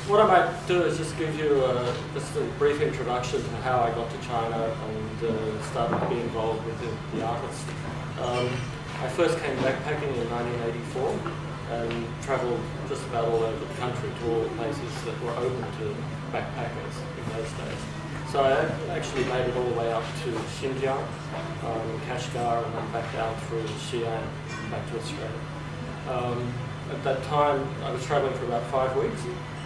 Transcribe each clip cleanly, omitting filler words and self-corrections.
what I might do is just give you just a brief introduction to how I got to China and started to be involved with the artists. I first came backpacking in 1984 and travelled just about all over the country to all the places that were open to backpackers in those days. So I actually made it all the way up to Xinjiang, Kashgar, and then back down through Xi'an, back to Australia. At that time, I was travelling for about 5 weeks.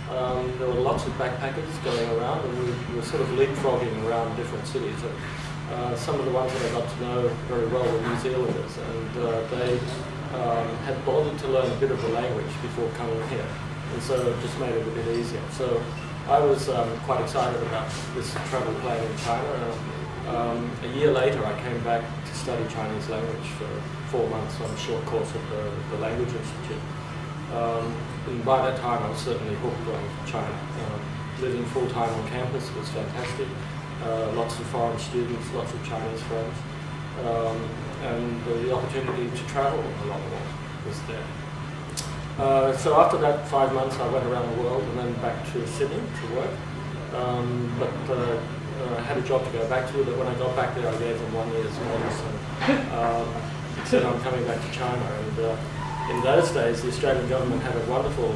There were lots of backpackers going around, and we were sort of leapfrogging around different cities. Some of the ones that I got to know very well were New Zealanders, and they had bothered to learn a bit of the language before coming here, and so it just made it a bit easier. So I was quite excited about this travel plan in China. A year later, I came back to study Chinese language for 4 months on a short course at the Language Institute. And by that time, I was certainly hooked on China. Living full-time on campus was fantastic. Lots of foreign students, lots of Chinese friends, and the opportunity to travel a lot more was there. So after that 5 months, I went around the world and then back to Sydney to work. I had a job to go back to, but when I got back there, I gave them 1 year's notice and said I'm coming back to China. And in those days, the Australian government had a wonderful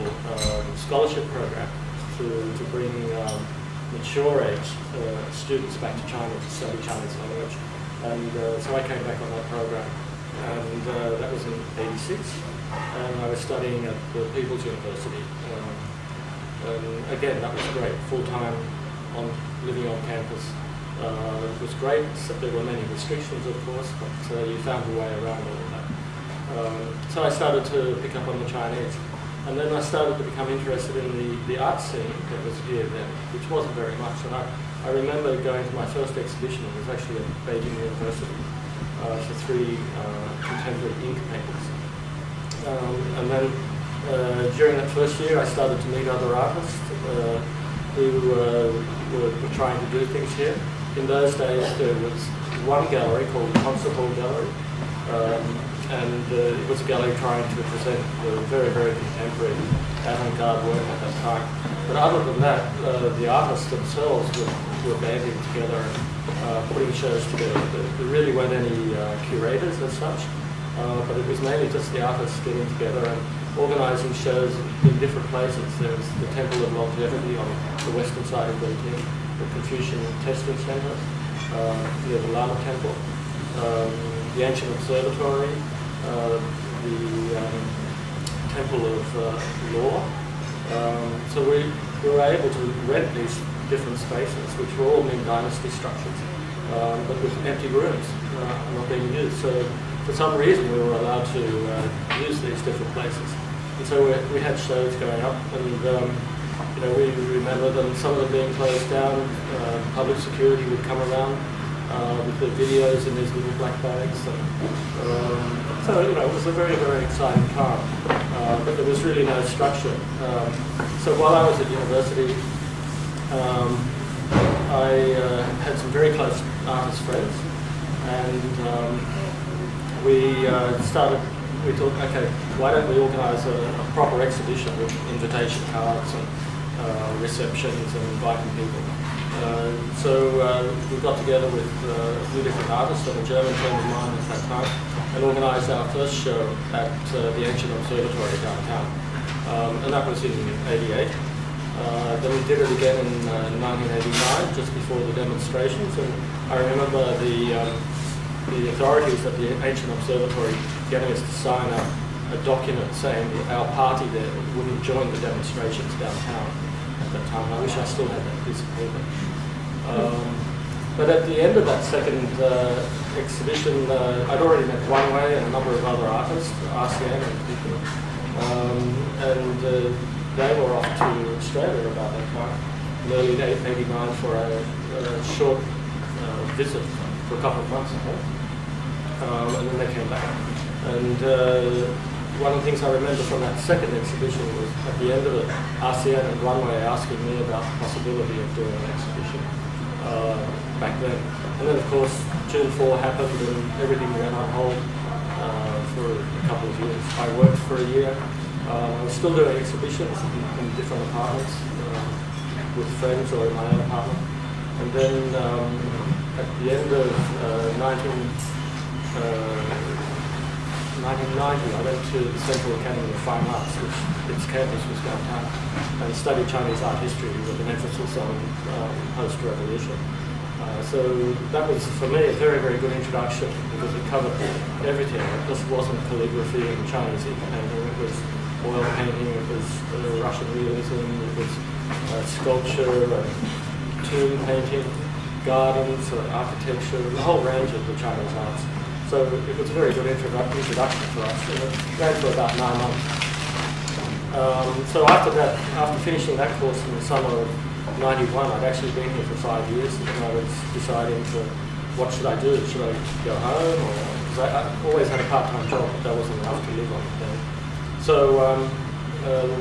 scholarship program to bring mature age students back to China to study Chinese language. And so I came back on that program, and that was in '86. And I was studying at the People's University. And again, that was great, full-time, living on campus. It was great, except there were many restrictions, of course, but you found your way around all of that. So I started to pick up on the Chinese. And then I started to become interested in the art scene that was here then, which wasn't very much. And I remember going to my first exhibition. It was actually at Beijing University for 3 contemporary ink paintings. And then during that first year, I started to meet other artists who were trying to do things here. In those days, there was one gallery called the Concert Hall Gallery, and it was a gallery trying to present the very, very contemporary avant-garde work at that time. But other than that, the artists themselves were banding together and putting shows together. There really weren't any curators as such. But it was mainly just the artists getting together and organising shows in different places. There was the Temple of Longevity on the western side of Beijing, the Confucian Testing Centre, near the Lama Temple, the Ancient Observatory, the Temple of Law. So we were able to rent these different spaces, which were all Ming Dynasty structures, but with empty rooms not being used. So for some reason, we were allowed to use these different places, and so we had shows going up, and you know, we remember them, some of them being closed down. Public security would come around with the videos in these little black bags, and so you know, it was a very, very exciting time, but there was really no structure. So while I was at university, I had some very close artist friends, and we thought, okay, why don't we organise a proper exhibition with invitation cards and receptions and inviting people. So we got together with a few different artists and a German friend of mine at that time and organised our first show at the Ancient Observatory downtown. And that was in '88. Then we did it again in 1989, just before the demonstrations. And I remember the authorities at the Ancient Observatory getting us to sign a document saying that our party there wouldn't join the demonstrations downtown at that time. I wish I still had that piece of paper. But at the end of that second exhibition, I'd already met Guan Wei and a number of other artists, RCN and people, and they were off to Australia about that time, in early '89 for a short visit for a couple of months, I think. And then they came back. And one of the things I remember from that second exhibition was at the end of it, RCN and Guan Wei asking me about the possibility of doing an exhibition back then. And then of course June 4 happened and everything went on hold for a couple of years. I worked for a year I was still doing exhibitions in different apartments with friends or in my own apartment. And then at the end of 1990, I went to the Central Academy of Fine Arts, which its campus was downtown, and studied Chinese art history with an emphasis on post-revolution. So that was, for me, a very, very good introduction because it covered everything. It just wasn't calligraphy and Chinese ink painting, it was oil painting, it was Russian realism, it was sculpture, tomb painting, gardens, architecture, the whole range of the Chinese arts. So it was a very good introduction for us, and it ran for about 9 months. So after that, after finishing that course in the summer of '91, I'd actually been here for 5 years, and I was deciding what should I do? Should I go home? Because I always had a part-time job, but that wasn't enough to live on. So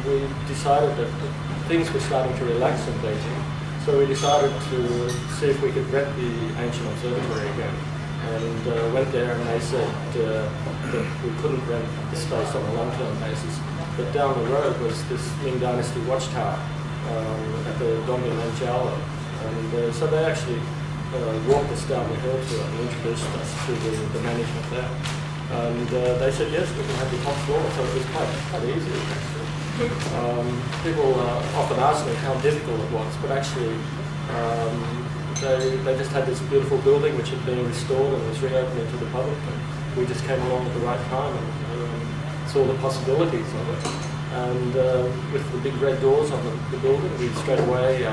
we decided that things were starting to relax in Beijing, so we decided to see if we could rent the ancient observatory again. And went there, and they said that we couldn't rent the space on a long-term basis. But down the road was this Ming Dynasty watchtower at the Dongyan-Jiao, and so they actually walked us down the hill to it and introduced us to the management there. And they said yes, we can have the top floor, so it was quite easy actually. People often ask me how difficult it was, but actually they just had this beautiful building which had been restored and was reopened into the public, and we just came along at the right time and saw the possibilities of it. And with the big red doors on the building, we straight away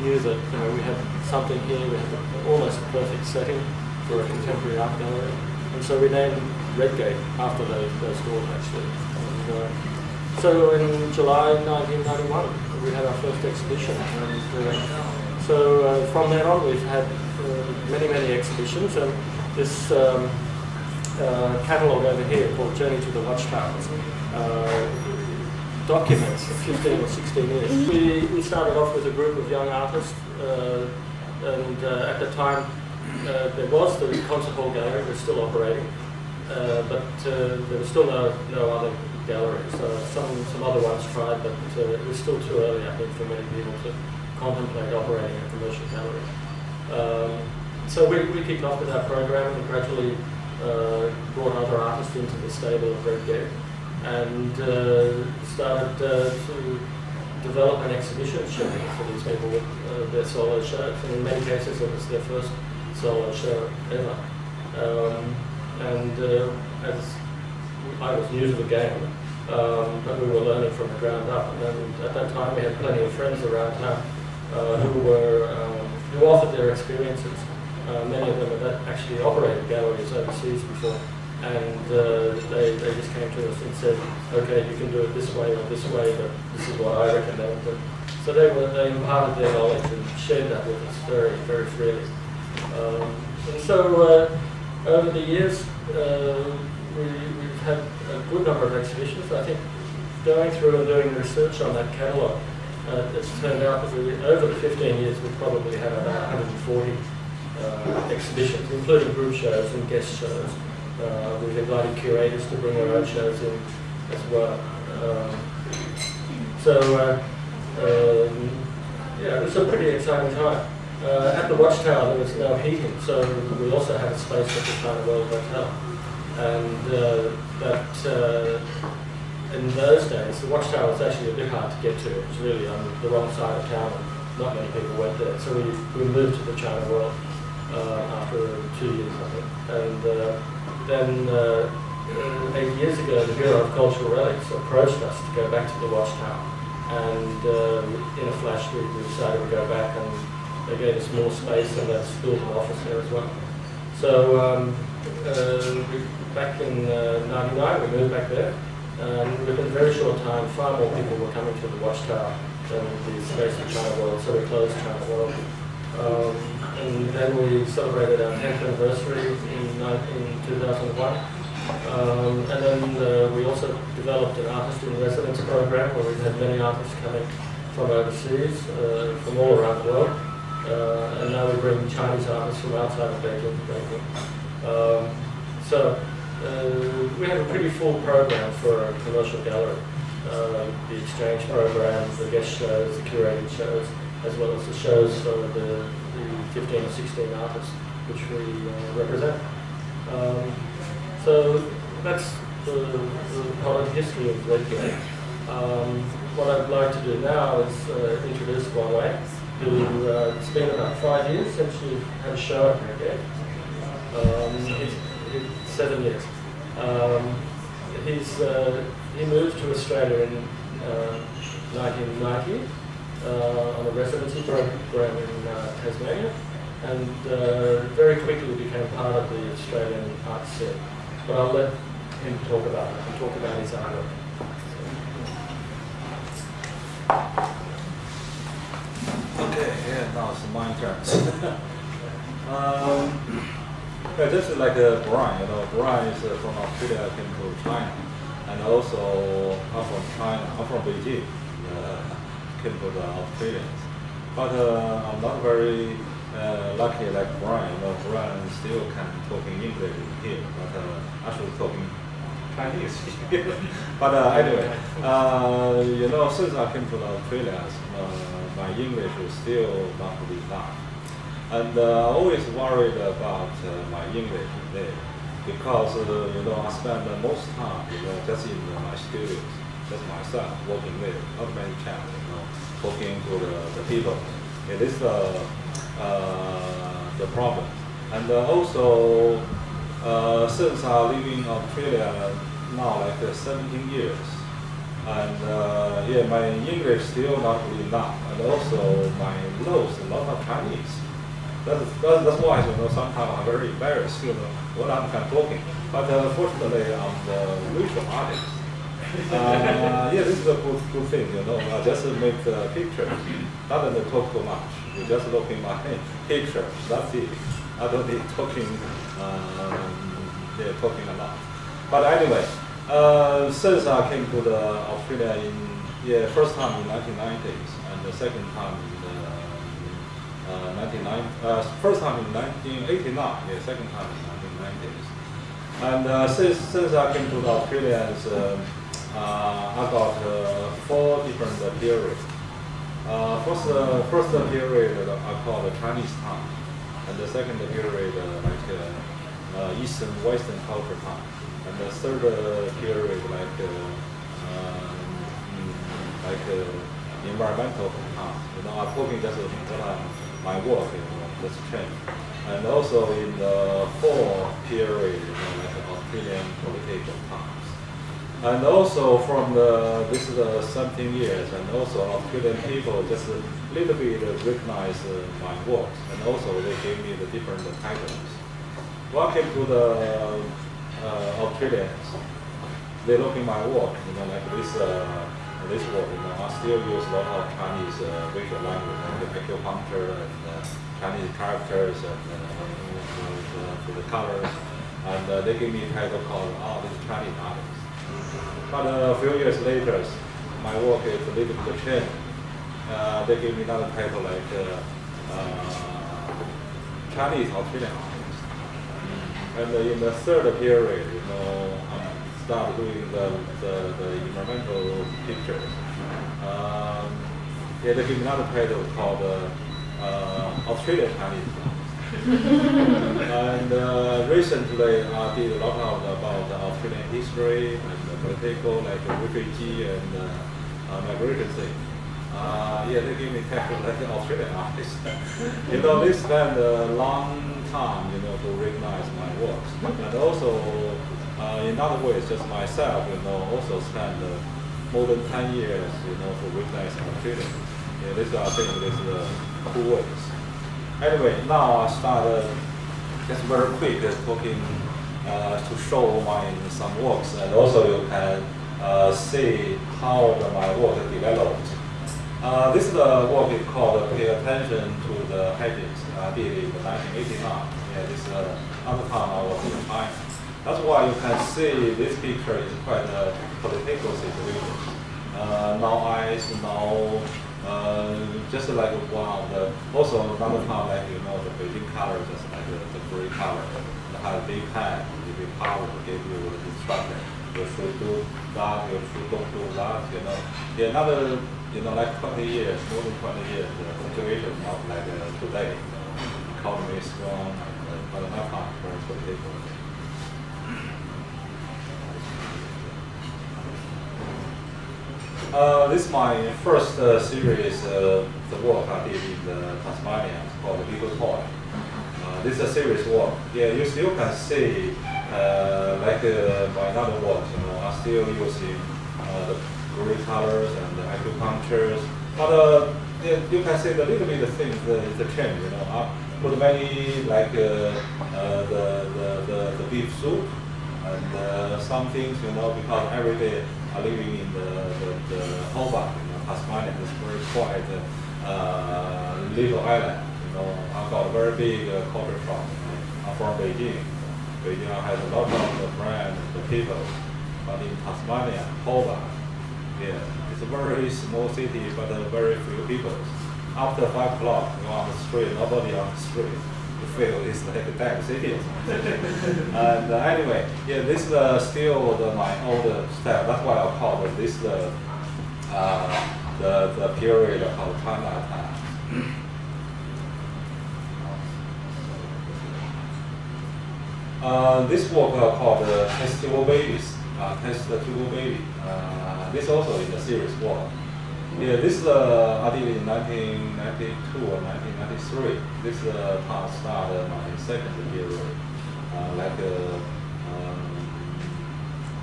knew that we had something here. We had almost a perfect setting for a contemporary art gallery, and so we named Redgate after those doors actually. And, so in July 1991, we had our first exhibition, and so from then on we've had many exhibitions, and this catalogue over here called Journey to the Watchtower documents 15 or 16 years. We started off with a group of young artists, and at the time there was the concert hall gallery, it was still operating, but there was still no other galleries. Some other ones tried, but it was still too early, I think, for many people to contemplate operating a commercial gallery. So we kicked off with our program and gradually brought other artists into the stable of Redgate, and started to develop an exhibition schedule for these people with their solo shows, and in many cases it was their first solo show ever. As I was new to the game, but we were learning from the ground up, and at that time we had plenty of friends around town who offered their experiences. Many of them had actually operated galleries overseas before, and they just came to us and said, okay, you can do it this way or this way, but this is what I recommend. And so they imparted their knowledge and shared that with us very, very freely. And so over the years, we've had a good number of exhibitions. I think going through and doing research on that catalogue, it's turned out that over the 15 years we've probably had about 140 exhibitions, including group shows and guest shows. We've invited curators to bring their own shows in as well. Yeah, it was a pretty exciting time. At the Watchtower there was no heating, so we also had a space at the China World Hotel. And in those days, the Watchtower was actually a bit hard to get to. It was really on the wrong side of town, and not many people went there. So we moved to the China World after 2 years, I think. And then 8 years ago, the Bureau of Cultural Relics approached us to go back to the Watchtower. And in a flash, we decided to go back, and they gave us more space, and that's built an office there as well. So back in '99, we moved back there, and within a very short time, far more people were coming to the Watchtower than the space in China World, so we closed China World. And then we celebrated our 10th anniversary in 2001. And then we also developed an artist in residence program where we've had many artists coming from overseas, from all around the world. And now we bring Chinese artists from outside of Beijing to Beijing. So we have a pretty full program for a commercial gallery. The exchange programs, the guest shows, the curated shows, as well as the shows for the 15 or 16 artists which we represent. So that's the product history of Redgate. What I'd like to do now is introduce Guan Wei, who it's been about 5 years since you've had a show at Redgate. 7 years. He moved to Australia in 1990 on a residency program in Tasmania, and very quickly became part of the Australian art scene. But I'll let him talk about it and talk about his artwork. Okay, yeah, now it's my turn. Yeah, just like Brian, Brian is from Australia, came to China, and also I'm from China, I'm from Beijing, came to the Australians. But I'm not very lucky like Brian. Brian still can talk in English here, but actually talking Chinese. But anyway, since I came to Australia, my English is still not good enough. And I always worried about my English there, because I spend most time just in my studios, just myself working there, not many chats, talking to the people. It is the problem. And also since I live in Australia now like 17 years, and yeah, my English still not good enough, and also my knows a lot of Chinese. That's why sometimes I'm very embarrassed when I'm talking. But fortunately, I'm the visual artist. Yeah, this is a good thing. I just make the pictures, not to talk too much. You just look in my picture. That's it. I don't need talking. Yeah, talking a lot. But anyway, since I came to the Australia first time in 1990s, and the second time in first time in 1989, yeah, second time in 1990s. And since I came to the Australians, I got 4 different periods. First period I call the Chinese time, and the second period like Eastern Western culture time, and the third period like environmental time. I'm talking just what my work just changed. And also in the 4th period, like Australian political times. And also from this is 17 years, and also Australian people just a little bit recognize my works, and also they gave me the different titles. Welcome to the Australians. They look in my work, like this work, I still use a lot of Chinese visual language, like acupuncture and Chinese characters and the colors. And they give me a title called this is Chinese artist. But a few years later, my work is a little bit changed. They give me another title like Chinese Australian artist. And in the 3rd period, I start doing the environmental pictures. Yeah, they give me another title called Australian Chinese. And recently I did a lot about Australian history and political, like refugee and migration thing. Yeah, they give me title like Australian artist. They spend a long time, to recognize my works. And also, in other ways, just myself, also spend more than 10 years, to recognize Australia. Yeah, this I think is the 2 ways. Anyway, now I started just very quick talking to show some works, and also you can see how my work developed. This is the work is called Pay Attention to the Hedges. I did it in 1989. Yeah, this is another time I was in China. That's why you can see this picture is quite a political situation. No ice, no just like one of the, also another time, like, you know, the Beijing color, just like the gray color. It has a big hand, it will power, give you the instruction. You should do that, you should don't do that, you know. Yeah, another, you know, like 20 years, more than 20 years, the situation not like today. Economy is strong, but not time for political. This is my first series, the work I did in Tasmania. It's called The Little Toy. This is a serious work. Yeah, you still can see, like my other works, you know, are still using the gray colors and the acupunctures. But yeah, you can see the little bit of things, the change, you know. I put many, like the beef soup and some things, you know, because every day I'm living in the Hobart, you know, Tasmania. It's very quiet little island. You know, I've got a very big culture shock. I'm from Beijing. Beijing has a lot of friends, the people, but in Tasmania, Hobart, yeah, it's a very small city, but very few people. After 5 o'clock, you're on the street, nobody on the street. You feel it's like a dead city or something. And anyway, yeah, this is still my old style. That's why I call this the period of China time. This work called Test Tube Babies. Test Tube Baby. This also is a serious work. Yeah, this I did in 1992 or 1993. This part started my second period, like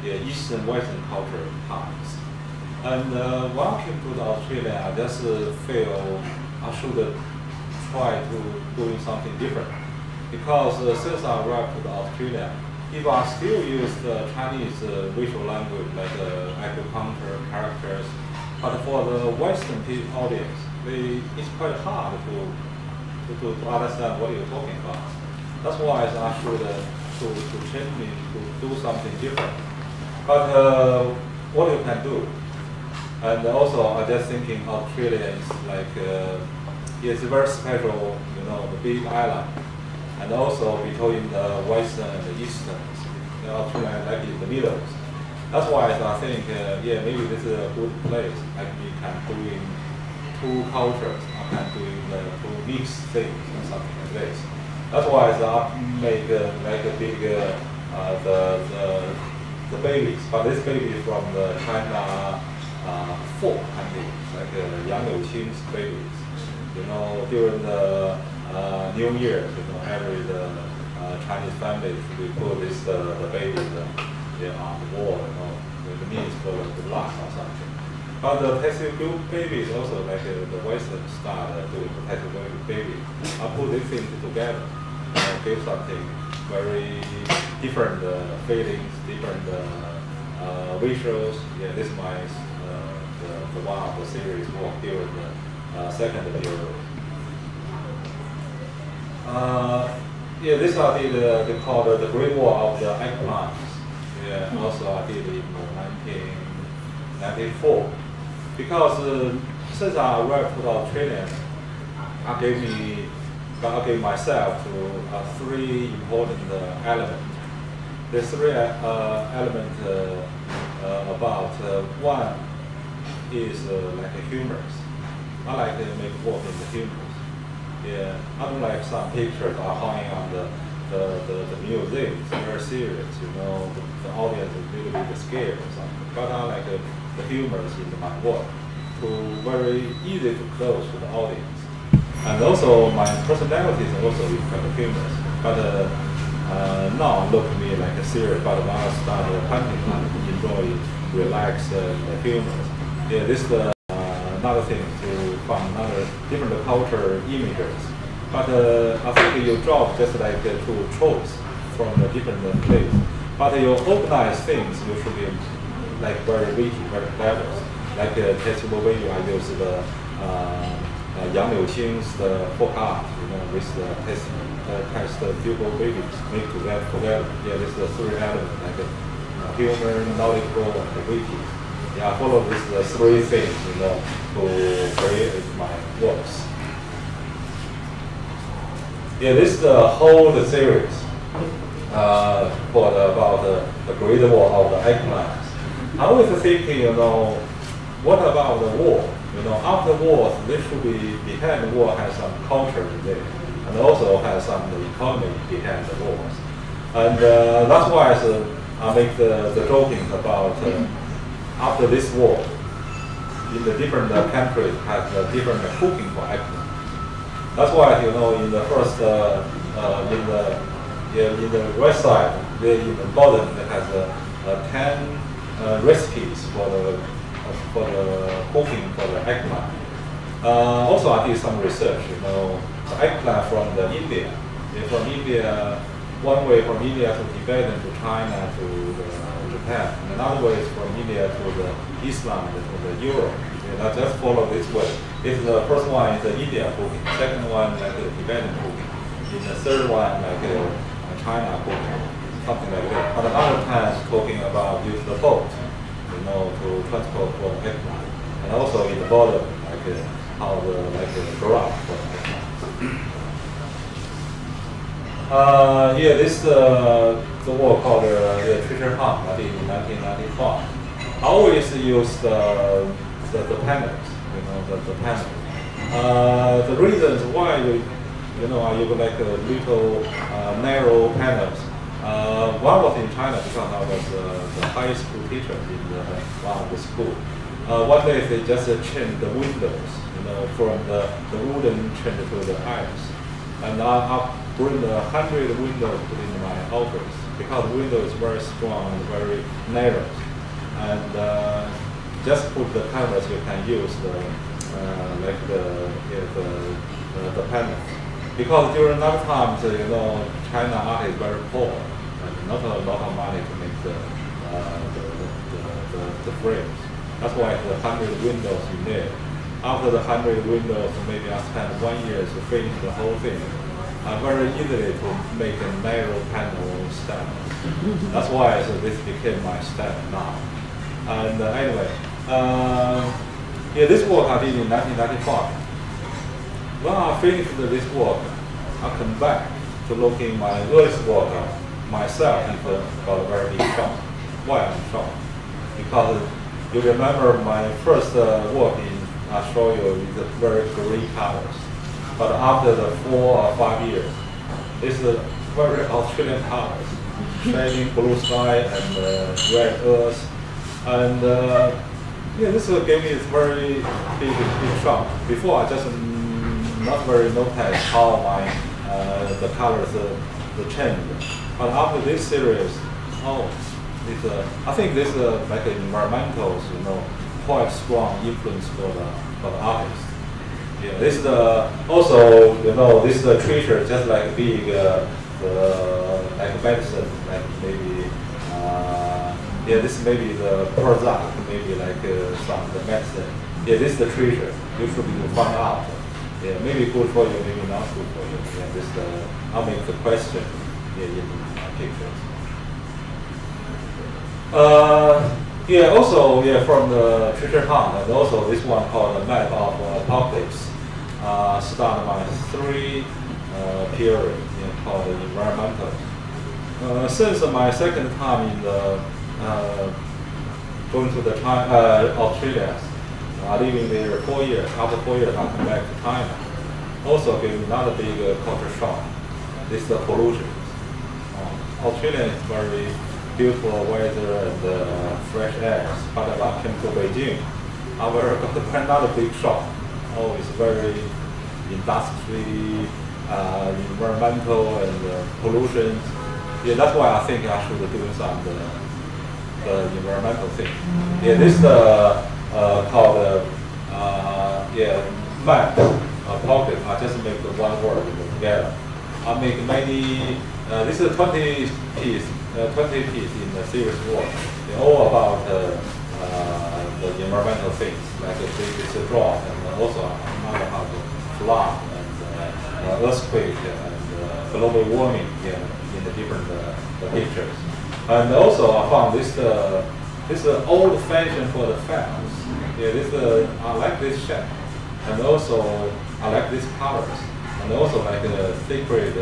yeah, Eastern Western culture times. And when I came to Australia, I just feel I should try to doing something different. Because since I arrived to Australia, if I still use the Chinese visual language like acupuncture characters, but for the Western audience, it's quite hard to understand what you're talking about. That's why I should to change me to do something different. But what you can do, and also I just thinking Australia is like it's very special, you know, the big island, and also between the Western and the Eastern, Australia like in the middle. That's why I think, yeah, maybe this is a good place. Like we can doing two cultures, I can doing two mixed things or something like this. That's why I make like a big the babies, but this baby is from the China folk country, like Yang Liu Qing's babies. You know, during the New Year, you know, every Chinese families we put this the baby. On the wall, you know, with the means for the luck or something. But the test tube baby is also like the Western style doing the test tube baby. I put these things together, give something very different feelings, different visuals. Yeah, this is my the one of the series work during the second period. Yeah, this I did called the Great War of the Eggplants. Yeah, also I did it in 1994. Because since I arrived to Australia, I gave myself to 3 important elements. The 3 elements about one is like a humorous. I like to make work in the humorous. Yeah, I don't like some pictures are hanging on the museum. It's very serious, you know. The audience is a little bit scared or something. But I like the humors in my work, to very easy to close to the audience. And also my personality is also kind of humorous. But now look at me like a serious. But when I started hunting, I enjoy, relax, humorous. Yeah, this is another thing to find another different culture images. But I think your job just like to choose from the different place. But you organize things, you should be like very witty, very clever. Like testable way, I use the Yang Liu Qing's folk art, you know, with the test pupil babies made together. Yeah, this is the 3 elements, like humor, knowledgeable, and witty. Yeah, I follow these 3 things, you know, to create my work. Yeah, this is the whole series for the Great War of the eggplants. I was thinking, you know, what about the war? You know, after wars, this should be behind the war has some culture in there, and also has some economy behind the wars. And that's why I make the joking about after this war, in the different countries have different cooking for eggplant. That's why, you know, in the first in the west side, in the bottom, it has 10 recipes for the cooking for the eggplant. Also, I did some research. You know, the eggplant from India. From India, one way from India to Tibet and to China to Japan. And another way is from India to the Islam and to the Europe. And I just follow this way. If the first one is the India cooking, second one like the Tibetan cooking, and the third one like China cooking, something like that. But another time is talking about use the boat, you know, to transport for eggplant, and also in the bottom like how the garage for eggplant. Yeah, this the work called the treasure hunt. I did in 1995. I always use the panels, you know, the panels. The reasons why you know, I use like a little narrow panels. One was in China because I was the high school teacher in one of the school. One day they just changed the windows, you know, from the wooden change to the ice. And I bring 100 windows in my office because the window is very strong and very narrow. And just put the canvas, you can use the panels. Because during that time, you know, China art is very poor and not a lot of money to make the frames. That's why the 100 windows in there. After the 100 windows, maybe I spent 1 year to finish the whole thing. Very easily to make a narrow panel stand. That's why this became my stand now. And anyway, yeah, this work I did in 1995. When I finished this work, I come back to look in my earliest work myself and got a very big shock. Why I'm shocked? Because you remember my first work I show you is the very green colors. But after the 4 or 5 years, it's a very Australian colors, shining blue sky and red earth. And yeah, this gave me a very big shock. Before I just not very notice how my the colors change. But after this series, oh, I think this like environmentals, you know, quite strong influence for the artist. Yeah, this is also, you know, this is a treasure, just like big like medicine, like maybe yeah, this may be the product, maybe like some the medicine. Yeah, this is the treasure. You should be find out. Yeah, maybe good for you, maybe not good for you. Yeah, this I'll make the question. Yeah, in pictures. Yeah, also yeah, from the treasure hunt, and also this one called the map of topics. Start my 3 period, yeah, called the environmental. Since my second time in the going to the Australia, living there 4 years. After 4 years, I come back to China. Also gave me another big culture shock. This is the pollution. Australia is very beautiful weather and fresh air. But when I came to Beijing, I got another big shock. Oh, it's very industry, environmental and pollution. Yeah, that's why I think I should do some the environmental thing. Yeah, this is called yeah, map pocket. I just make the one word together. I make many. This is 20 piece in the series work. They're all about the environmental things, like this drought, and also another how the flood and earthquake and global warming in the different pictures. And also I found this old fashion for the fans. Yeah, I like this shape, and also I like these colors. and also like a secret,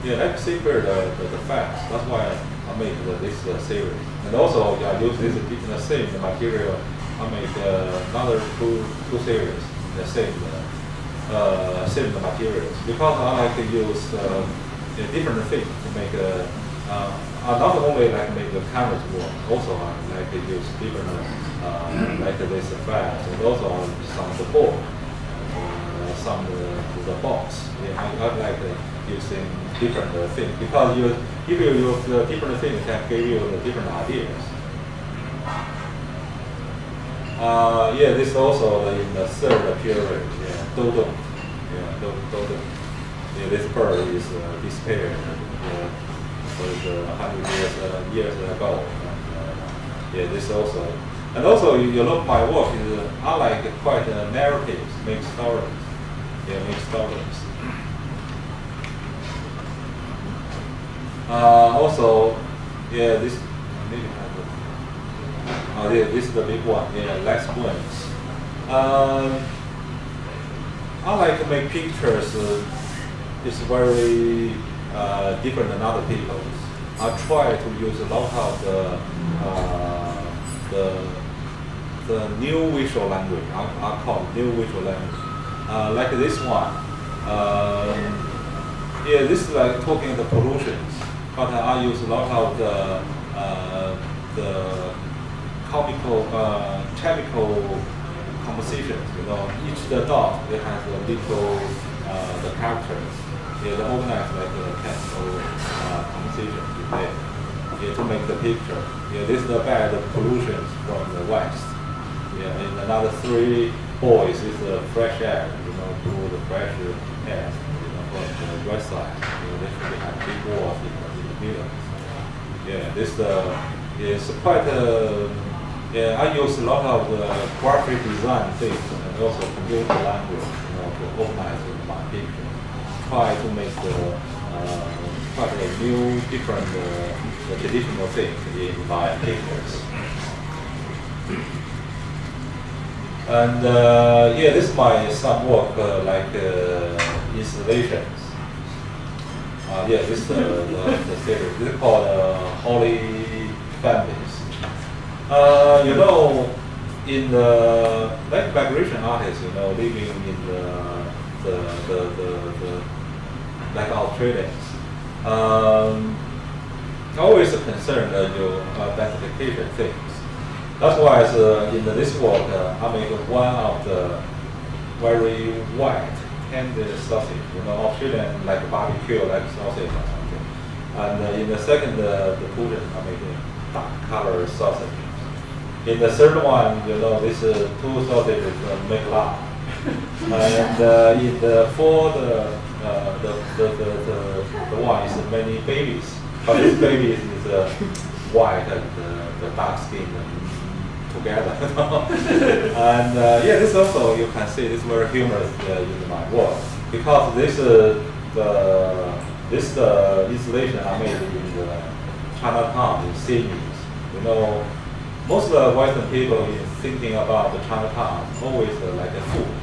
like secret the facts. That's why I make this series. And also I use this the same material. I make another two series, the same materials, because I like to use different things to make not only like make the canvas work, also I like to use different like this facts, and also some of the board, some of the box. I like using different things, because if you use different things, it can give you the different ideas. This also in the third period. Dodo. Dodo. This bird is disappeared. Was 100 years ago. And, this also. And also, you look my work is I like quite narratives, make stories. Make stories. Also, this maybe this is the big one. Lex Wins. I like to make pictures. It's very different than other people's. I try to use a lot of the new visual language. I call it new visual language. Like this one. This is like talking the pollutions, but I use a lot of the chemical compositions. Each the dot it has a little the characters. They organize like a chemical composition in there. To make the picture. This is the bad pollutions from the west. And another 3 boys is the fresh air. Through the fresh air. From the west side. They should have big walls in the middle. This is quite I use a lot of graphic design things and also computer language, to organize my picture. Try to make quite a new, different, traditional things in my pictures. And this is my some work like installations. This is the series. This is called Holy Families. In the like migration artists, living in the like Australians, always concerned your identification things. That's why in this work, I make one of the very white tender sausage, Australian like barbecue like sausage or something. And in the second the portion, I make a dark color sausage. In the third one, this 2 sausages make love. And in the fourth, the one is many babies. But this baby is white and the dark skin together. And this also you can see this very humorous in my work, because this installation I made in the Chinatown in Sydney. Most of the Western people is thinking about the Chinatown always like a food,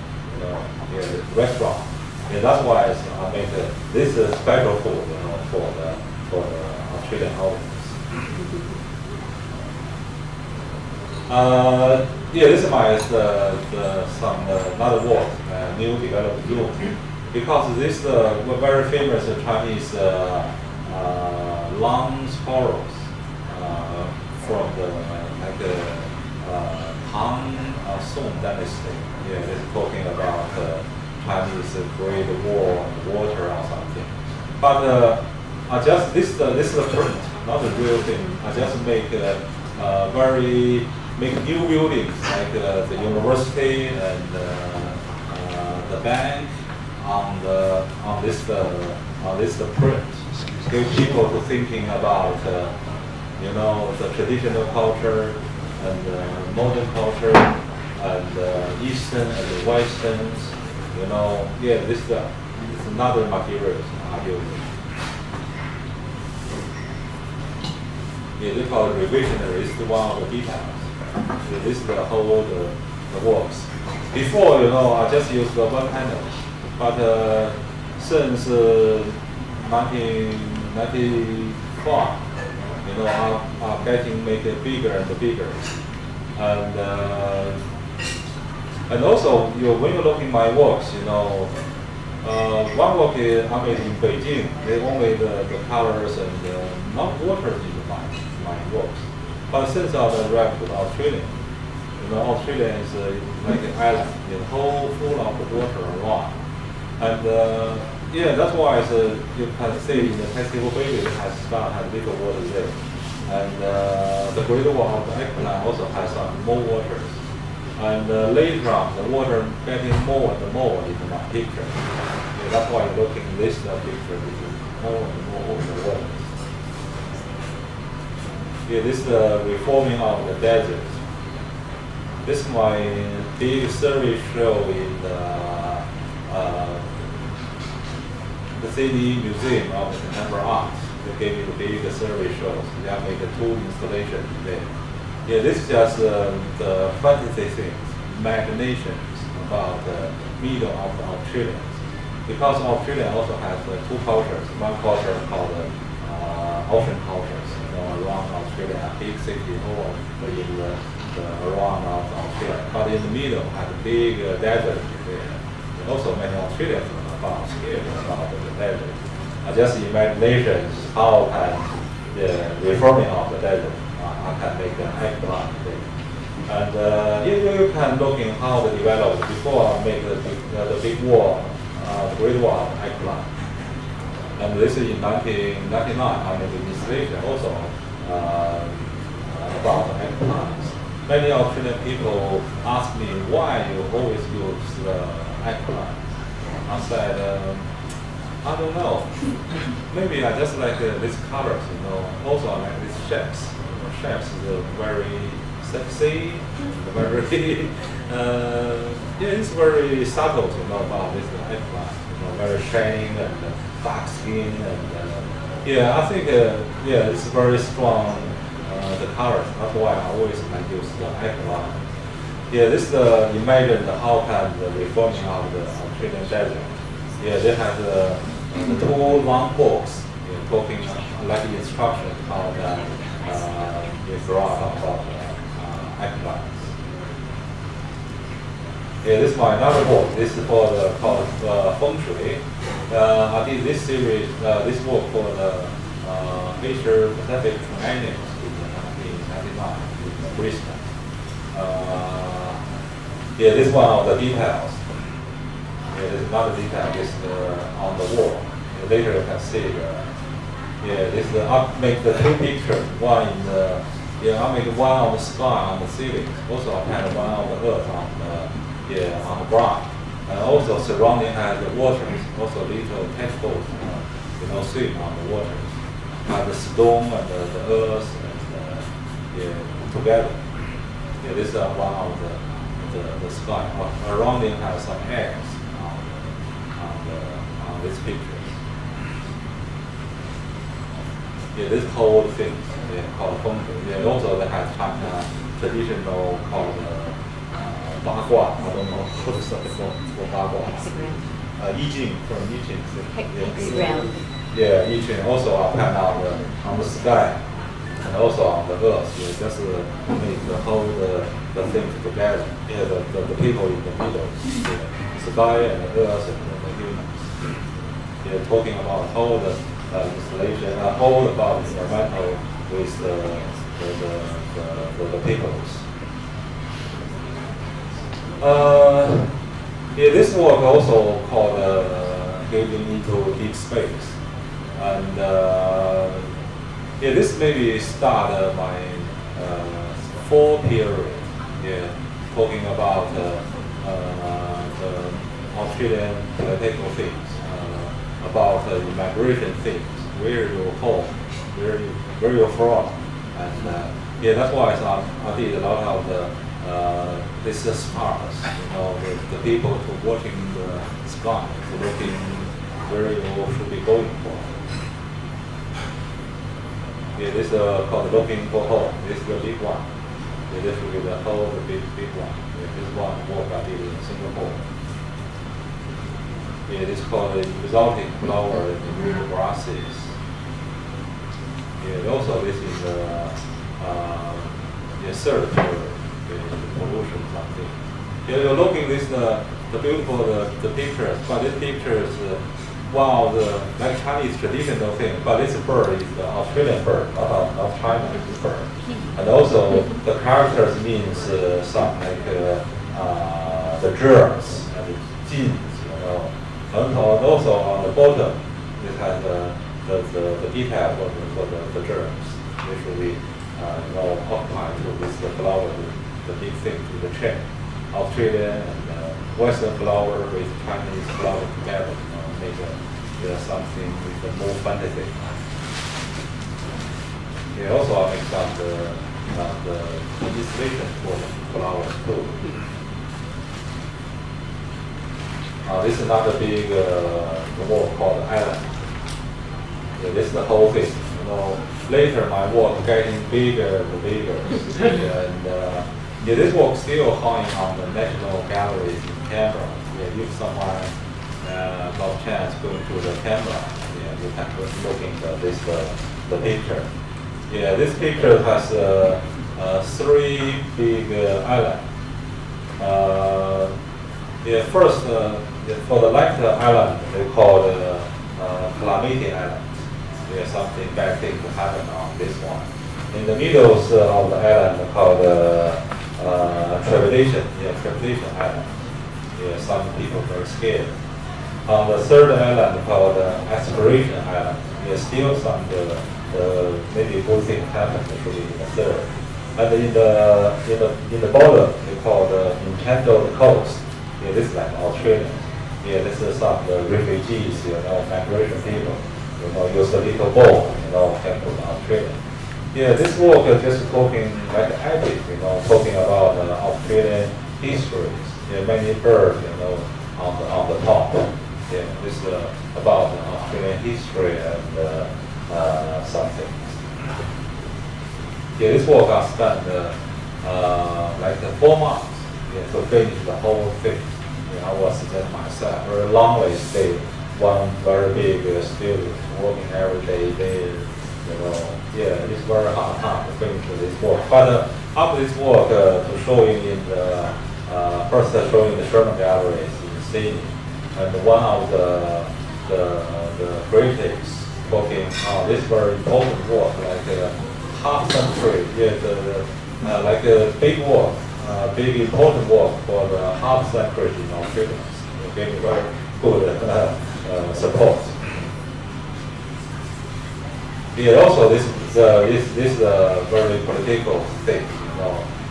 restaurant. That's why I make this special food, for the Australian audience. This is my some another work, new developed room, because this very famous Chinese long sparrows from the Han Song dynasty. They're talking about Chinese Great War, water or something. But I just this is a print, not a real thing. I just make make new buildings like the university and the bank on this print. Give people to thinking about the traditional culture and modern culture and Eastern and Westerns. This is another materials I use. They call it revisionary. It's one of the details. This is the whole the works. before, I just used the one panel, but since 1995, are getting made bigger and bigger, and also when you look in my works, one work I made in Beijing. They only the colors and not water in my works, but since I arrived to Australia. Australia is like an island, whole full of water around. And that's why you can see in the festival baby has little water there. And the Great Wall of the Eggplant also has some more waters. And later on, the water getting more and more in my picture. That's why looking at this picture, it is more and more of the water. This is the reforming of the desert. This is my big survey show in the City Museum of Contemporary Art. They gave me the big survey shows. They have made 2 installations there. This is just the fantasy things, imaginations about the middle of the Australians. Because Australia also has 2 cultures. One culture called ocean cultures, around Australia, big city, or around Australia. But in the middle, has a big desert there. And also many Australians are scared about the desert. Just imaginations how can the reforming of the desert, I can make an eggplant there. And you can look in how they developed before I make the big wall, the Great Wall of eggplant. And this is in 1999, I made the installation also about the eggplants. Many Australian people ask me why you always use the eggplant. I said, I don't know. Maybe I just like these colors, Also I like these shapes. Shapes is very sexy, very it's very subtle about this eggplant. Very shining and dark skin and I think it's very strong. The colors. That's why I always use the eggplant. This imagine how can the reforming of the Australian desert. They have the 2 long books talking like instruction how that is drawn about eggplants. This is my another book. This is for the called Feng Shui. I did this series, this book for the Asia Pacific Triennial. In Brisbane. This is one of the details. There's another detail. This on the wall. Later you can see. This I make the 2 pictures. One in the I make one on the sky on the ceiling. Also I had one on the earth on the ground. And also surrounding has the waters. Also little tadpoles, swim on the waters. The stone and the earth. Together. This is one of the sky. Around it has some eggs on this picture. This whole thing called Feng Shui. Also they have China traditional called Ba Gua. I don't know what is that for Ba Gua. I Ching from I Ching. I Ching also are kind of on the sky. And also on the earth, just make the whole the thing together. The people in the middle, the sky and the earth and the humans. Talking about all the installation, all about environmental with the peoples. This work also called Getting into Deep Space, and this maybe start my 4 period. Talking about the Australian political things, about immigration things, where you're home, where you're from, and that's why I did a lot of the stars. The people to watching the sky, to looking where you should be going for. This is called Looking for Home. This is the big one. Yeah, this will be the whole big one. Yeah, this one work I did in Singapore. Yeah, this is called the exotic flower in the new grasses. Yeah, also this is search for pollution something. Yeah, you're looking this the beautiful the pictures, but this picture is one of the like Chinese traditional thing. But this bird is the Australian bird, not Chinese bird. And also the characters means some like the germs and the genes, you know. And also on the bottom, it has the detail for the germs. Usually, occupied with the flower, the big thing to the chain. Australian and Western flower with Chinese flower together, make something with the more fantasy. Yeah, also I make some the illustration for the flowers too. This is another big work called island. Yeah, this is the whole thing. Later my work getting bigger and bigger. And this work still hanging on the National Gallery in Canberra. Yeah, if someone got a chance going to the camera, yeah, you can look into the picture. Yeah, this picture has 3 big islands. First, for the left island, they call Calamity Island. Yeah, something bad thing to happen on this one. In the middle of the island, called Trepidation Island. Yeah, some people are scared. On the third island, called Aspiration Island, yeah, still some maybe good thing happened actually in the third. And in the bottom, they call the Enchanted Coast. Yeah, this is like Australia. Yeah, this is some refugees, migration people. Use a little boat, came to Australia. Yeah, this work is just talking like epic, talking about Australian histories. Yeah, many birds, on the top. Yeah, this is about Australian history and something. Yeah, this work I spent like 4 months to finish the whole thing. I was just myself very long stay. One very big student working every day there. Yeah, it's very hard time to finish this work. But after this work, to showing in the first showing the Sherman galleries in Sydney, and one of the critics talking on this very important work, like half century, yeah, like a big work, big important work for the half century in Australia. Gave me very good support. Yeah, also this is a very political thing,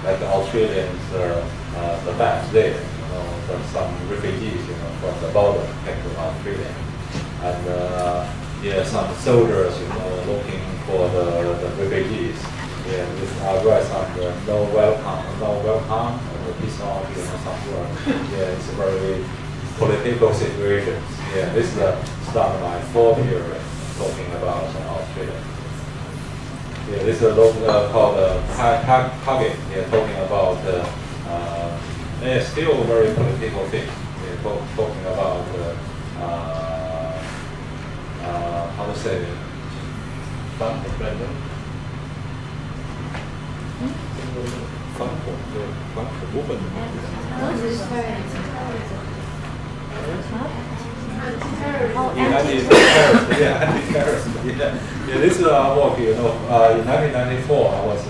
like the Australians, the maps there, some refugees, from the border came to Australia, and some soldiers, looking for the refugees. Yeah, this address on the no welcome, or peace off, some word. Yeah, it's a very political situation. Yeah, this is start my 4th year talking about Australia. Yeah, this is a book called Target. Yeah, talking about still very political thing. Yeah, talking about how to say fund referendum. Fund for women. Anti-terrorism. Yeah, this is our work. In 1994, I was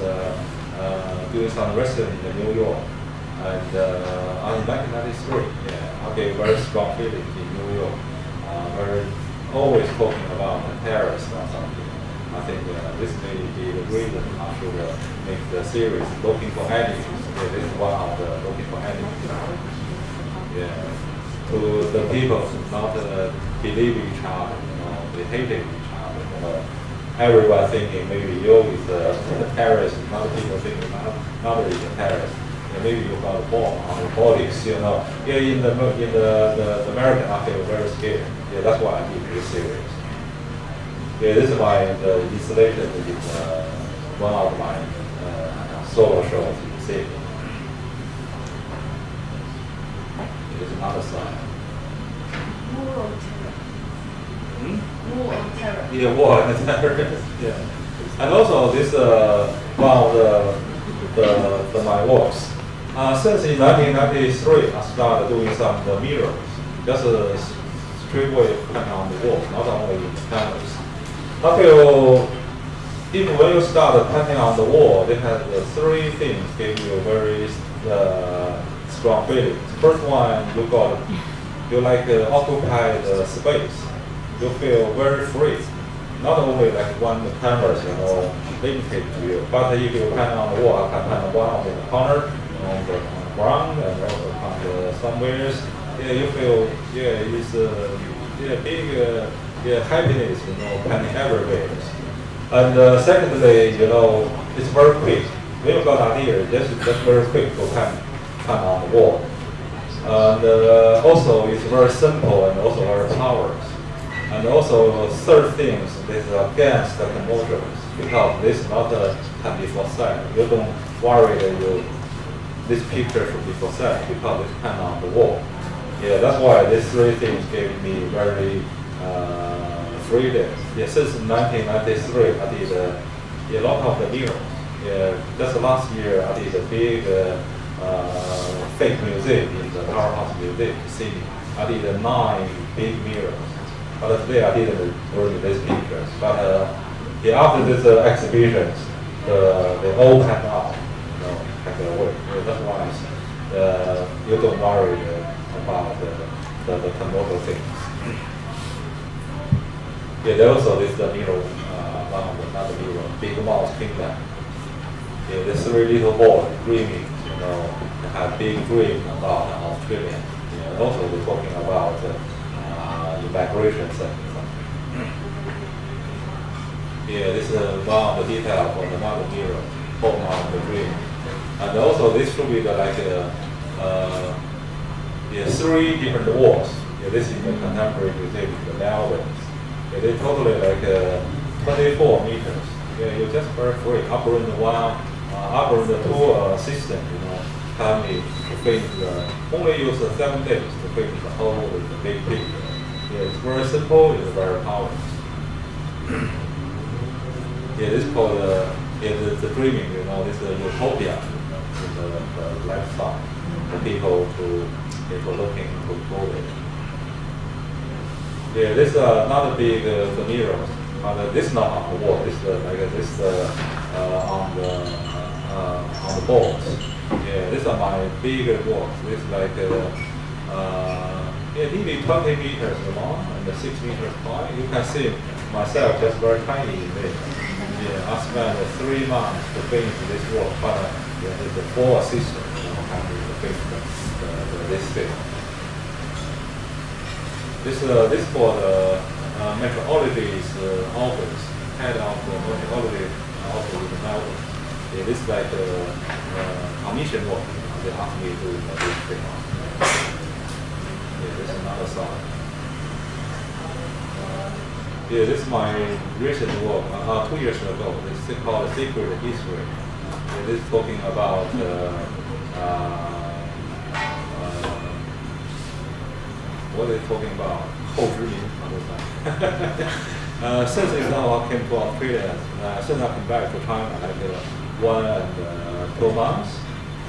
doing some research in New York, and in 1993, I get very strong feeling in New York. Very always talking about terrorists or something. I think this may be the reason I should make the series looking for enemies. Yeah, this is one of the looking for enemies. Yeah. To the people not believe each other, they hated each other. Everyone thinking maybe you is a terrorist, other people thinking another is a terrorist. Yeah, maybe you got a bomb on your bodies, Yeah, in the American, I feel very scared. Yeah, that's why I did this series. Yeah, this is my installation. Is one of my solo shows in see. Here's another side. War on terror. War on terror. Yeah, war on terror. Yeah. And also this one of the my works. Since in 1993, I started doing some mirrors, just a straight way painting on the wall, not only panels. I feel even when you start painting on the wall, they have three things give you a very strong feeling. First one, you like occupy the space. You feel very free. Not only like one canvas, limited to you, but if you paint on the wall, I can paint one in the corner, on the ground, and also on the somewhere. Yeah, you feel it's big happiness, painting everywhere. And secondly, it's very quick. When you got an idea, just very quick to paint on the wall. And also it's very simple and also very powerful. And also third thing is against the commercials, because this not can be for sale. You don't worry that this picture should be for sale because it's hang on the wall. Yeah, that's why these three things gave me very freedom. Yeah, since 1993 I did a lot of the mirrors. Yeah, just last year I did a big fake museum in the Powerhouse Museum in Sydney. I did 9 big mirrors. But today I didn't bring these pictures. But after this exhibitions, they all come out, pack away. That's why you don't worry about the commercial things. Yeah, there also is the mirror, another mirror, Big Mouse Kingdom. Yeah, the 3 little boys dreaming, they have big dream about Australia. Yeah, also we're talking about migrations and yeah, this is one of the details for the mother mirror, home of the dream. And also this should be like 3 different walls. Yeah, this is the contemporary museum in the Melbourne. Yeah, they totally like 24 meters. Yeah, you just very free. Upper the 2 system, time to finish only use 7 days to finish the whole with the big picture. Yeah, it's very simple, it's very powerful. Yeah, this is called the dreaming, this is utopia, the lifestyle for people to looking to go there. Yeah, this is another big the mirrors. This is not on the wall, this is on the boards. Yeah, these are my bigger boards. This is like nearly 20 meters long and 6 meters high. You can see myself just very tiny in there. Yeah, I spent 3 months to finish this work, but it's a 4 assistants having to finish this thing. This for the meteorologist office, head of the meteorology office in Melbourne. Yeah, this is like commission work. They asked me to do this thing. Yeah, this is another side. Yeah, this is my recent work, 2 years ago. This is called Secret History. Yeah, this is talking about what are they talking about? Since I came to Australia, since I came back to China, like 1 and 2 months,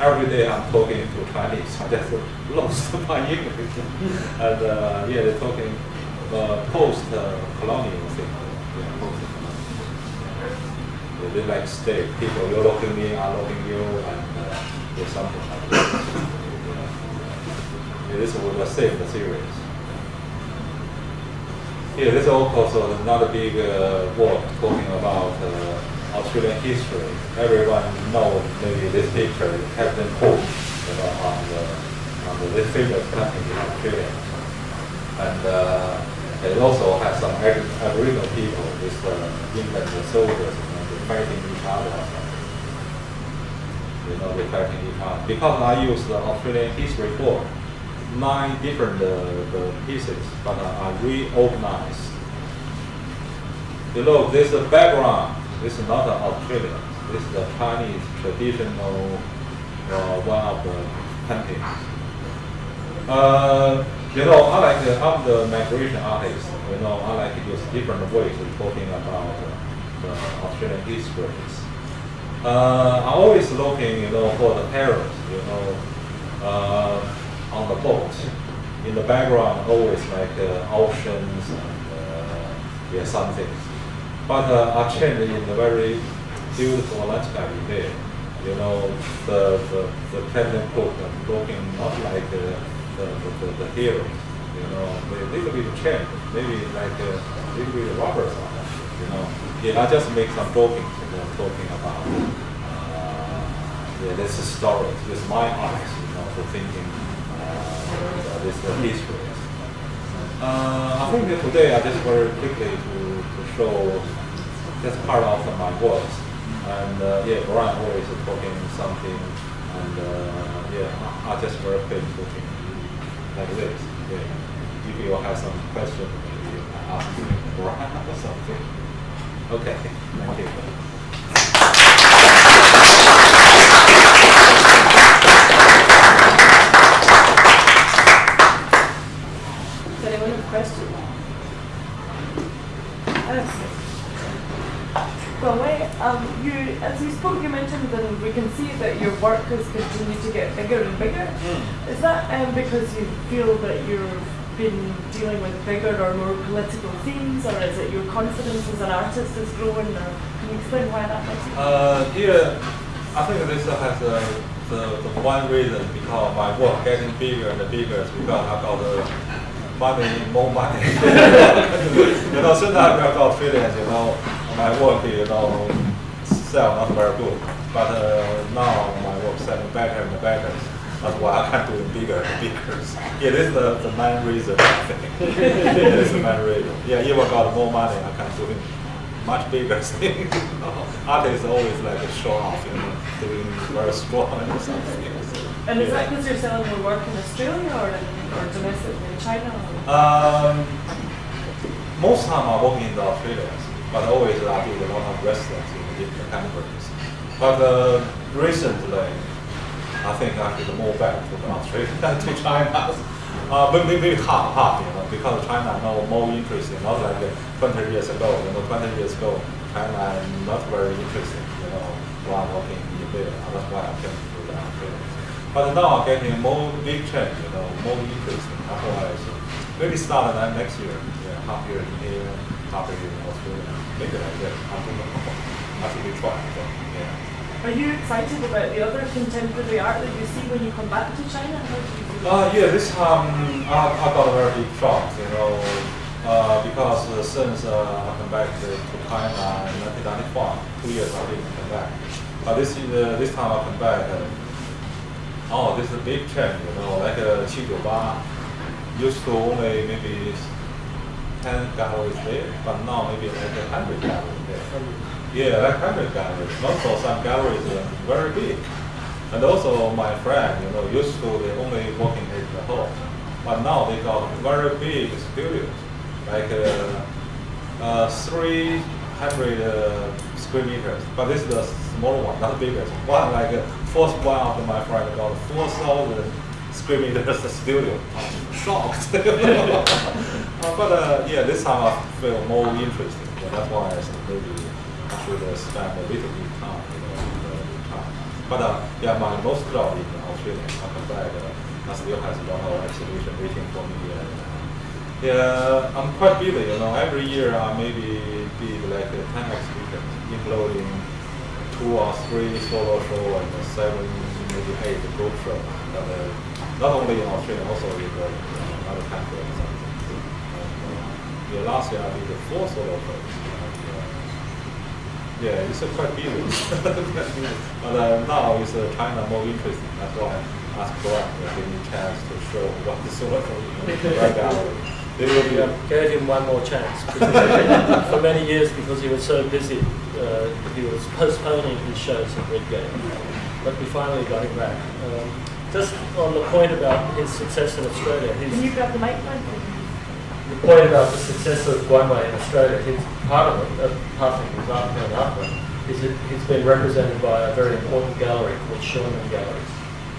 every day I'm talking to Chinese. I just lost my English. And yeah, they're talking post-colonial thing. Yeah, post-colonial. They like state people, you're looking me, I'm looking you, and there's something like that. Yeah, this was a save the series. Yeah, this is also another big work talking about Australian history. Everyone knows maybe this picture is Captain Cook, on this famous country in Australia. And it also has some Aboriginal people with England soldiers, they're fighting each other. They're fighting each other. Because I use the Australian history book, 9 different pieces, but I reorganized. This background, this is not Australian. This is the Chinese traditional one of the paintings. I like I'm the migration artist. I like to use different ways of talking about the Australian histories. I'm always looking, for the parents, on the boat. In the background, always like oceans and some things. But I changed in the very beautiful landscape there. The Captain Cook looking not like the hero. A little bit change, maybe like a little bit of robbers on it. I just make some joking, talking about this is story, this is my eyes, for thinking this history. I think that today I just very quickly to show that's part of my works. And Brian Wallace is talking something, and I just very quick talking like this. If you have some question, maybe ask Brian or something. Okay, thank you. Does anyone have a question? Guan Wei, as you spoke, you mentioned that we can see that your work has continued to get bigger and bigger. Is that because you feel that you've been dealing with bigger or more political themes, or is it your confidence as an artist is growing? Or can you explain why that makes sense? I think this has the one reason because my work getting bigger and bigger is because I got more money. Sometimes I got feelings, my work, sell not very good, but now my work selling better and better. That's why I can do it bigger and bigger. This is the main reason, I think. This is the main reason. If I got more money, I can do it much bigger things. Artists always like to show off, doing very strong or something. And is that because you're selling your work in Australia or domestically in China? Most time I work in Australia. But always I do a lot of restaurants in different countries. But recently, I think I should move back to Australia, to China. But maybe half, because China now more interesting, not like 20 years ago. 20 years ago, China is not very interesting, while working in there. That's why I came to the Australia. But now I'm getting more big change, more interesting. Otherwise, maybe start next year, half year in here. In Australia. Maybe like that. I don't know. I should be trying. Are you excited about the other contemporary art that you see when you come back to China? How do you feel? This time I got a very big shock, because since I come back to China in 1995, 2 years I didn't come back. But this time I come back, this is a big change, like 798 used to only maybe 10 galleries there, but now maybe like 100 galleries there. Like 100 galleries. Also some galleries are very big. And also my friend, used to they only working at the home, but now they got very big studios, like 300 square meters. But this is the small one, not the biggest one. Like first one of my friend got 4,000 square meters studio. Shocked. But this time I feel more interesting. That's why I said maybe I should spend a little bit time, time. But my most job in Australia, I come back, I still has a lot of exhibition waiting for me. I'm quite busy. Every year I maybe be like 10 exhibitions, including 2 or 3 solo shows and 7, maybe 8 group shows. Not only in Australia, also in other countries. Last year I did 4 solo shows. It's quite busy. But now it's China more interesting. That's why I asked Brian to give me a chance to show what the solo show right gallery. Gave him one more chance. For many years, because he was so busy, he was postponing his shows at Redgate. But we finally got him back. Just on the point about his success in Australia. Can you grab the mic, please? The point about the success of Guan Wei in Australia, part of it, apart from his art and art, is that he's been represented by a very important gallery called Shonen Galleries.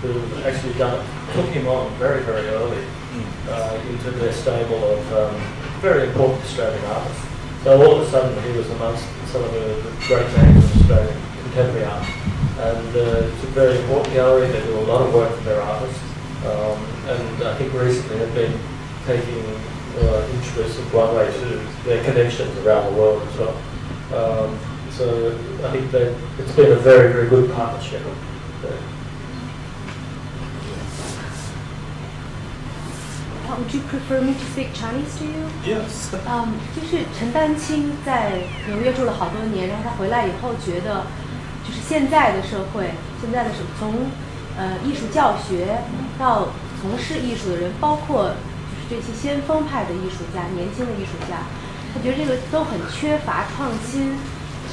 who actually took him on very, very early into their stable of very important Australian artists. So all of a sudden he was amongst some of the great names of Australian contemporary art. And it's a very important gallery. They do a lot of work for their artists. And I think recently have been taking interest in Guan Wei to their connections around the world as well. So I think that it's been a very, very good partnership. Would you prefer me to speak Chinese to you? Yes. 就是陈丹青在纽约住了好多年，然后他回来以后觉得，就是现在的社会，从艺术教学到从事艺术的人，包括就是这些先锋派的艺术家、年轻的艺术家，他觉得这个都很缺乏创新。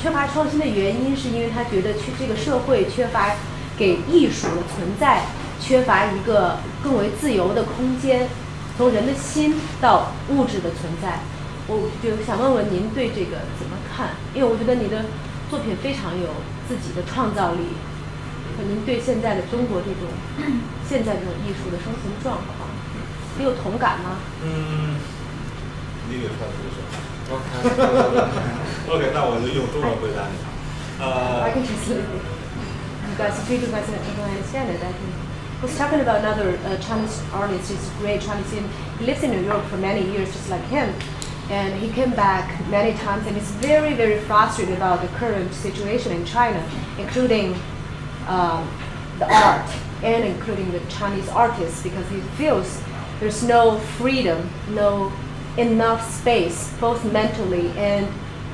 缺乏创新的原因是因为他觉得这个社会缺乏给艺术的存在，缺乏一个更为自由的空间。从人的心到物质的存在，我就想问问您对这个怎么看？因为我觉得你的作品非常有自己的创造力，和您对现在的中国这种现在这种艺术的生存状况，你有同感吗？你给穿这个OK， 那我就用中文回答你。I can translate it. You guys, if you guys don't understand it, I can. I was talking about another Chinese artist. He's a great Chinese. He lives in New York for many years, just like him. And he came back many times, and he's very, very frustrated about the current situation in China, including the art and including the Chinese artists, because he feels there's no freedom, no enough space, both mentally and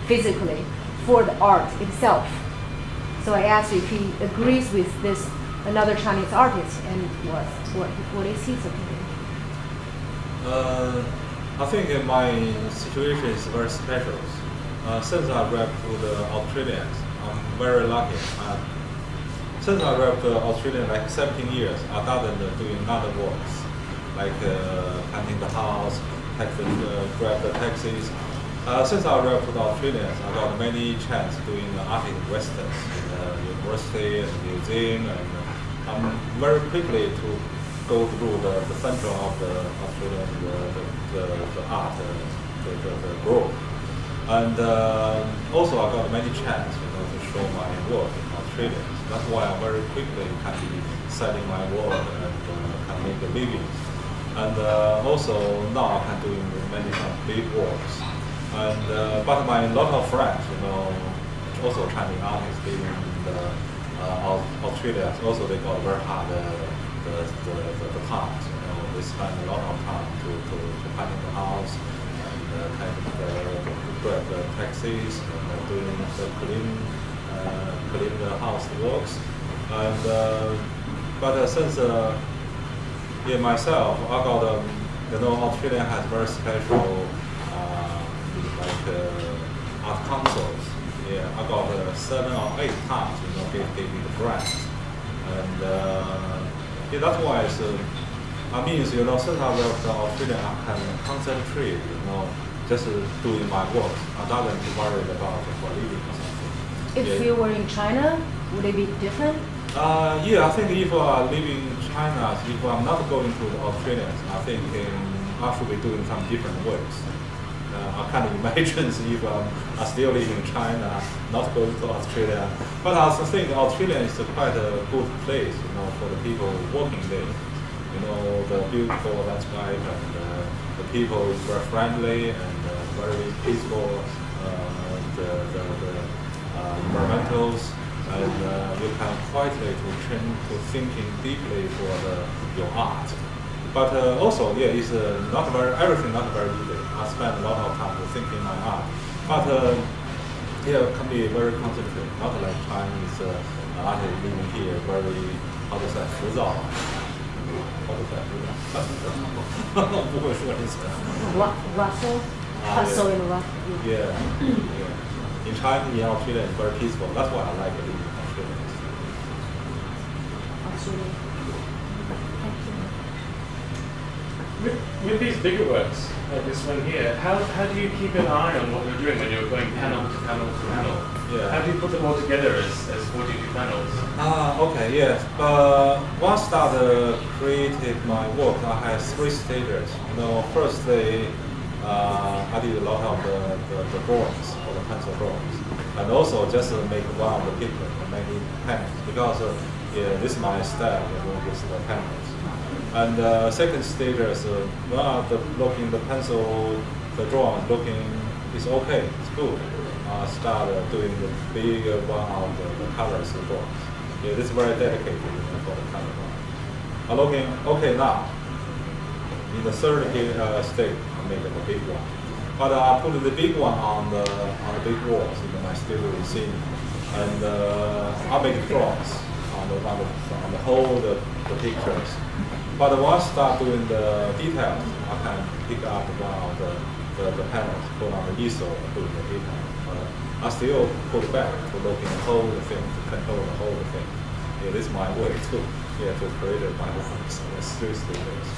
physically, for the art itself. So I asked if he agrees with this. Another Chinese artist, and what is his opinion? I think my situation is very special. Since I arrived to the Australians, I'm very lucky. Since I arrived to Australia like 17 years, I started doing other works, like painting the house, drive the taxis. Since I arrived to the Australians, I got many chance doing art in Western, in the university and museum, and very quickly to go through the center of the Australian the art, the group, and also I got many chance, to show my work in Australia. That's why I very quickly can be selling my work and can make a living. And also now I can do many big works. And but my lot of friends, also Chinese artists living in the Australia, also they got very hard the times. They spend a lot of time to painting the house and drive the taxis and doing the clean the house works. And but since myself, I got Australia has very special art councils. Yeah, I got 7 or 8 times, gave me the grants, and that's why it's. I mean, since I left Australia, I can concentrate, just doing my work, rather than to worry about for living or something. If you were in China, would it be different? Yeah, I think if I live in China, if I'm not going to the Australians, I think I should be doing some different works. I can't imagine if I still live in China, not going to Australia. But I also think Australia is quite a good place, for the people working there. The beautiful landscape and the people is very friendly and very peaceful. The environmentals, and you can quietly to thinking deeply for your art. But also, it's not very everything not very easy. I spend a lot of time thinking my art, but it can be very concentrated. Not like Chinese artists living here, very how to say 浮躁。how to say 不会说这词。Russell, hustle in Russell. Yeah. In China, in Australia, it's very peaceful. That's why I like living in Australia. Australia. With these bigger works, like this one here, how do you keep an eye on what you're doing when you're going panel to panel to panel? Yeah. How do you put them all together as 42 panels? Okay, yes. Once I started creating my work, I had 3 stages. Firstly, I did a lot of the drawings, or the pencil drawings, and also just make one of the picture, many panels, because this is my style, with the panels. And second stage is looking the pencil, the drawing looking is okay, it's good. Start doing the big one of the colors drawings. Yeah, this is very dedicated for the color drawing. I'm looking okay now. In the third stage, I make the big one. But I put the big one on the big walls in my studio scene, and I make drawings on the whole the pictures. But once I start doing the details, I can pick up one of the panels, put on the easel, and do the details. I still put back to look in the whole thing, to control the whole thing. Yeah, this is my way to create my works. It's 3 stages.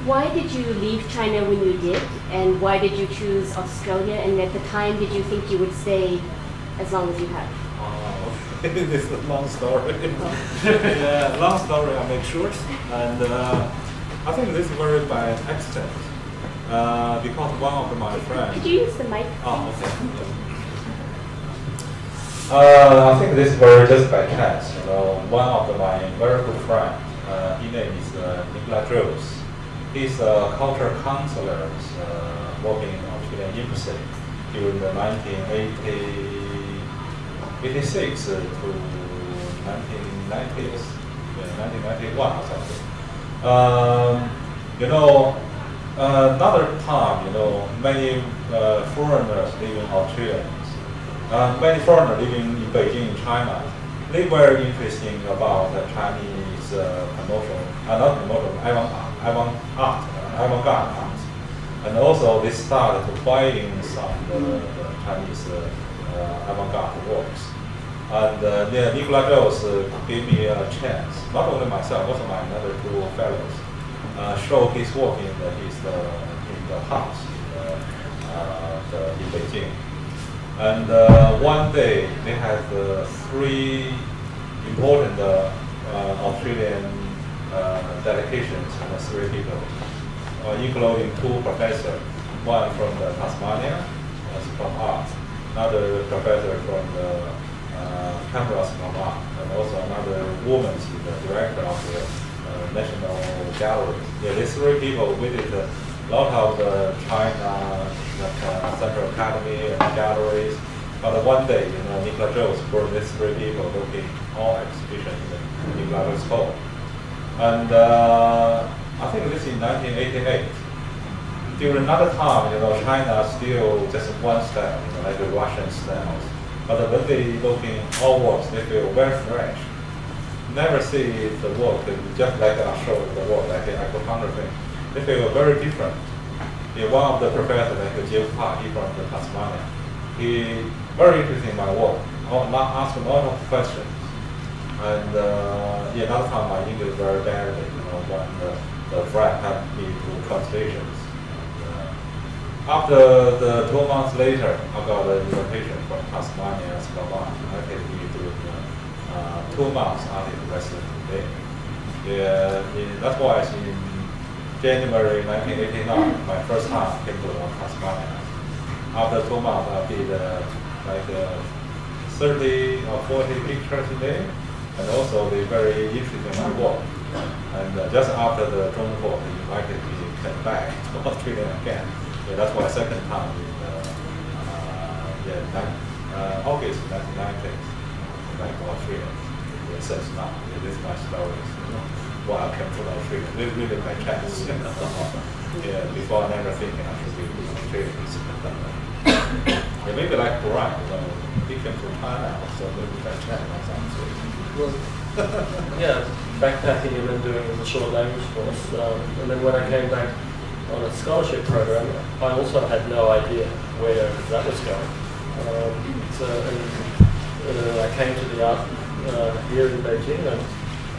Why did you leave China when you did, and why did you choose Australia? And at the time, did you think you would stay as long as you have? This is a long story. Yeah, long story. I make short, and I think this is very by accident. Because one of my friends. Could you use the mic? Oh, okay. Yeah. I think this is very just by chance. One of my very good friend, his name is Nicholas. He's a cultural counselor working in Australian embassy during the 1986 to 1990s, 1991 or something. Another time, many foreigners living in Australia, many foreigners living in Beijing, China, they were interested about the Chinese avant-garde art. And also they started buying some Chinese avant-garde works. And Nicholas gave me a chance, not only myself, also my other 2 fellows, show his work in the house in Beijing. And one day they had 3 important Australian delegations and 3 people, including 2 professors, one from the Tasmania, from art, another professor from the Canberra's from art, and also another woman, the director of the National Gallery. Yeah, these 3 people visited a lot of the China Central Academy and galleries. But one day, Nicholas brought these 3 people looking all exhibition in the Nicholas Hall. And I think this is in 1988. During another time, China still just one style, like the Russian styles. But when they looking all works, they feel very fresh. Never see the work just like I showed the work, like the iconography. They feel very different. Yeah, one of the professors, like Jeff Park, he from the Tasmania, he very interested in my work. Asked a lot of questions. And another time my English very badly. When the friend had me do translations. After the 2 months later, I got an invitation from Tasmania as well. I can be doing 2 months artist residency there. Yeah, that's why in January 1989, my first time came to Tasmania. After 2 months, I did like 30 or 40 pictures a day, and also they very interested in my work. And just after the Zhongguo, they invited me to come back to Australia again. Yeah, that's why second time in August 1990, back to Australia. Yeah, since now, this is my story. Why I came to Australia. This is really my chance. Yeah, before I never thinking I should be in Australia. Yeah, maybe like Brian, he came to China, so maybe by chance or something. Well, yeah, backpacking and then doing the short language course. And then when I came back on a scholarship program, I also had no idea where that was going. I came to the art here in Beijing, and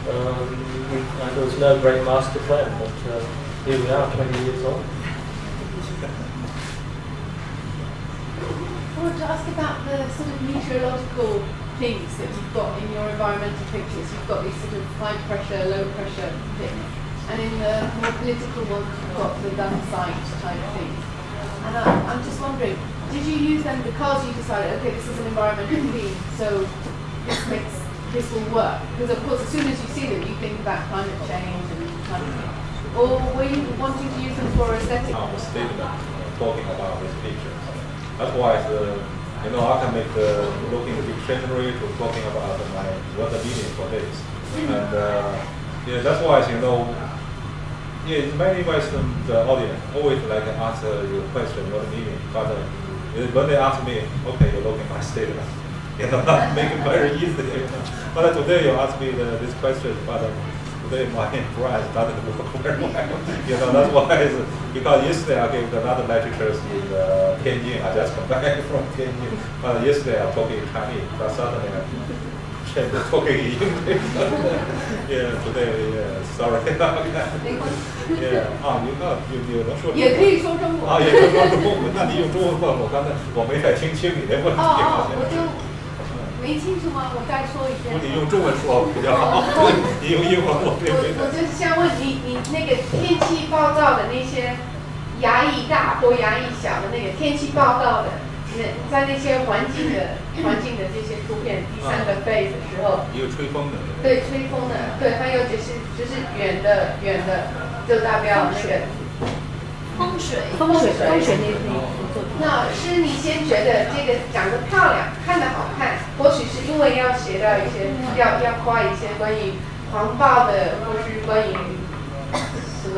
And there was no great master plan, but here we are, 20 years on. I want to ask about the sort of meteorological things that you've got in your environmental pictures. You've got these sort of high pressure, low pressure things, and in the more political ones you've got the gun sight type things. And I'm just wondering, did you use them because you decided, okay, this is an environmental theme, so this will work? Because of course, as soon as you see them, you think about climate change and climate change. Or were you wanting to use them for aesthetic? Statement talking about these pictures. That's why I can make look in the dictionary to talking about what the meaning for this. And that's why in many ways the audience always like answer your question what the meaning, but when they ask me, okay, you look at my statement, that make it very easy. But today you ask me this question, but today my brain started to work very well. That's why because yesterday I gave another lectures in Tianjin. I just come back from Tianjin. But yesterday I'm talking Chinese, but suddenly I changed to talking English. Today, sorry.你能说？也可以说中文。也可以说中文。那你用中文问我，刚才我没太听清你的问题。我就没清楚吗？我再说一遍。你用中文说比较好。你用英文我就是想问你那个天气暴躁的那些压抑大或压抑小的那个天气暴躁的，在那些环境的这些图片第三个 phase 的时候，也有吹风的。对，吹风的，对，还有就是远的，就代表那个风水那作品。那是你先觉得这个长得漂亮，看得好看，或许是因为要写到一些要夸一些关于环保的，或是关于什么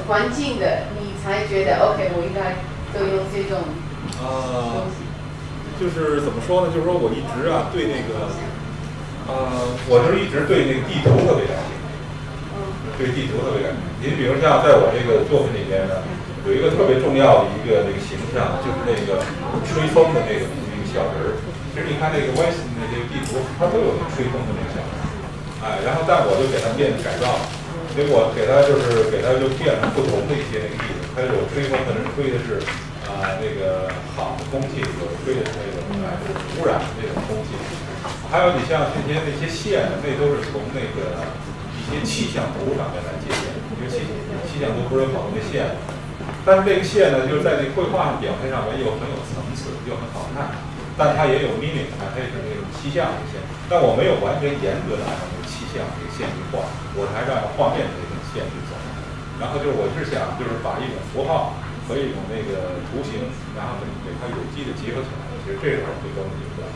环境的，你才觉得 OK， 我应该都用这种东西。就是怎么说呢？就是说我一直对那个我就是一直对那个地图特别感兴趣，对地图特别感兴趣。你比如像在我这个作品里面呢，有一个特别重要的一个那个形象，就是那个吹风的那个小人儿。其实你看那个歪西那些地图，它都有吹风的那个小人儿。然后但我就给它变得改造，所以我给它就变成不同的一些那个地图，它有吹风的人吹的是那个好的空气，有吹的是那种污染的那种空气。还有你像那些线，那都是从那个一些气象图上面来借鉴。因为气象图不是有好多那线，但是这个线呢，就是在那绘画上表现上面又很有层次，又很好看，但它也有 meaning， 它也是那种气象的线。但我没有完全严格的按照那个气象这个线去画，我还是按照画面的这种线去走。然后就是我是想就是把一种符号和一种那个图形，然后给它有机的结合起来。其实这是我最终的一个。